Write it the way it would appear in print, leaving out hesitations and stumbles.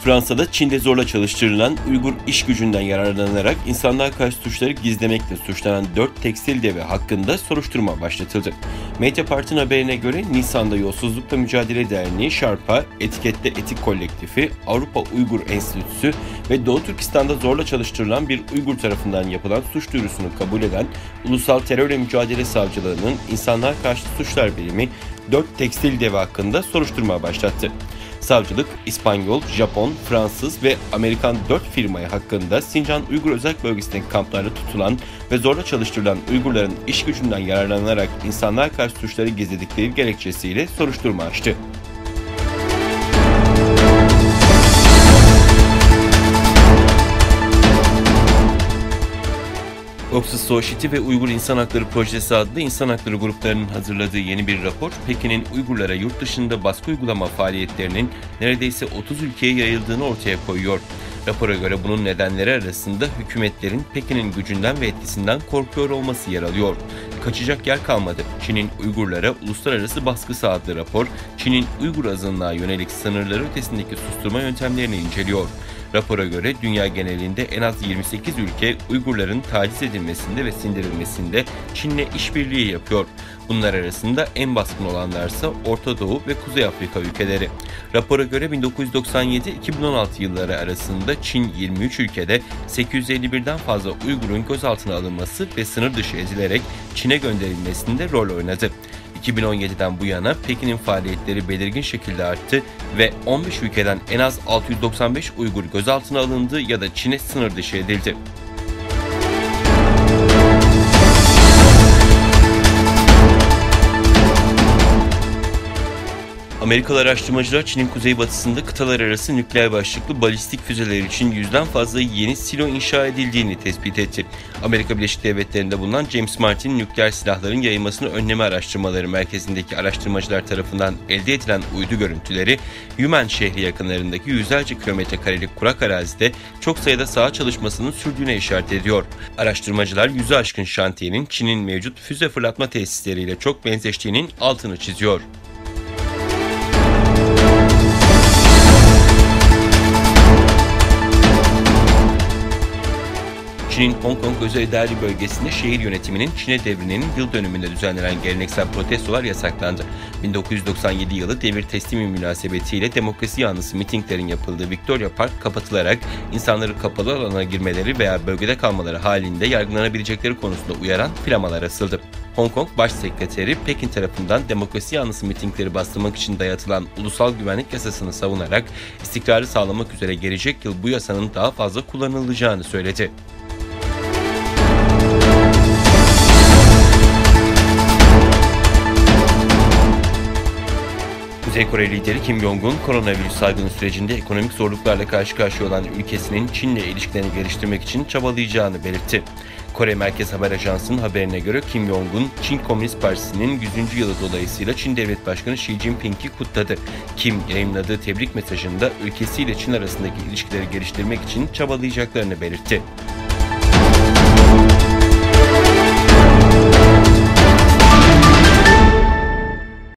Fransa'da Çin'de zorla çalıştırılan Uygur iş gücünden yararlanarak insanlığa karşı suçları gizlemekle suçlanan 4 tekstil devi hakkında soruşturma başlatıldı. Mediapark'ın haberine göre Nisan'da Yolsuzlukla Mücadele Derneği, Şarpa, Etikette Etik Kolektifi, Avrupa Uygur Enstitüsü ve Doğu Türkistan'da zorla çalıştırılan bir Uygur tarafından yapılan suç duyurusunu kabul eden Ulusal Terörle Mücadele Savcılığı'nın İnsanlığa Karşı Suçlar Birimi 4 tekstil devi hakkında soruşturma başlattı. Savcılık, İspanyol, Japon, Fransız ve Amerikan 4 firmaya hakkında Sincan Uygur Özel Bölgesi'ndeki kamplarda tutulan ve zorla çalıştırılan Uygurların iş gücünden yararlanarak insanlığa karşı suçları gizledikleri gerekçesiyle soruşturma açtı. Oxford Society ve Uygur İnsan Hakları Projesi adlı insan hakları gruplarının hazırladığı yeni bir rapor, Pekin'in Uygurlara yurt dışında baskı uygulama faaliyetlerinin neredeyse 30 ülkeye yayıldığını ortaya koyuyor. Rapora göre bunun nedenleri arasında hükümetlerin Pekin'in gücünden ve etkisinden korkuyor olması yer alıyor. Kaçacak yer kalmadı. Çin'in Uygurlara uluslararası baskısı adlı rapor, Çin'in Uygur azınlığa yönelik sınırları ötesindeki susturma yöntemlerini inceliyor. Rapora göre dünya genelinde en az 28 ülke Uygurların taciz edilmesinde ve sindirilmesinde Çin'le işbirliği yapıyor. Bunlar arasında en baskın olanlarsa Orta Doğu ve Kuzey Afrika ülkeleri. Rapora göre 1997-2016 yılları arasında Çin 23 ülkede 851'den fazla Uygur'un gözaltına alınması ve sınır dışı ezilerek Çin'e gönderilmesinde rol oynadı. 2017'den bu yana Pekin'in faaliyetleri belirgin şekilde arttı ve 15 ülkeden en az 695 Uygur gözaltına alındı ya da Çin'e sınır dışı edildi. Amerikalı araştırmacılar Çin'in kuzeybatısında kıtalar arası nükleer başlıklı balistik füzeler için 100'den fazla yeni silo inşa edildiğini tespit etti. Amerika Birleşik Devletleri'nde bulunan James Martin Nükleer Silahların Yayılmasını Önleme Araştırmaları Merkezi'ndeki araştırmacılar tarafından elde edilen uydu görüntüleri, Yumen şehri yakınlarındaki yüzlerce kilometre karelik kurak arazide çok sayıda saha çalışmasının sürdüğüne işaret ediyor. Araştırmacılar 100'ü aşkın şantiyenin Çin'in mevcut füze fırlatma tesisleriyle çok benzeştiğinin altını çiziyor. Çin'in Hong Kong özel idari bölgesinde şehir yönetiminin Çin'e devrinin yıl dönümünde düzenlenen geleneksel protestolar yasaklandı. 1997 yılı devir teslimi münasebetiyle demokrasi yanlısı mitinglerin yapıldığı Victoria Park kapatılarak insanları kapalı alana girmeleri veya bölgede kalmaları halinde yargılanabilecekleri konusunda uyaran flamalar asıldı. Hong Kong Başsekreteri Pekin tarafından demokrasi yanlısı mitingleri bastırmak için dayatılan ulusal güvenlik yasasını savunarak istikrarı sağlamak üzere gelecek yıl bu yasanın daha fazla kullanılacağını söyledi. Kuzey Kore lideri Kim Jong-un, koronavirüs salgını sürecinde ekonomik zorluklarla karşı karşıya olan ülkesinin Çin'le ilişkilerini geliştirmek için çabalayacağını belirtti. Kore Merkez Haber Ajansı'nın haberine göre Kim Jong-un, Çin Komünist Partisi'nin 100. yılı dolayısıyla Çin Devlet Başkanı Xi Jinping'i kutladı. Kim yayınladığı tebrik mesajında ülkesiyle Çin arasındaki ilişkileri geliştirmek için çabalayacaklarını belirtti.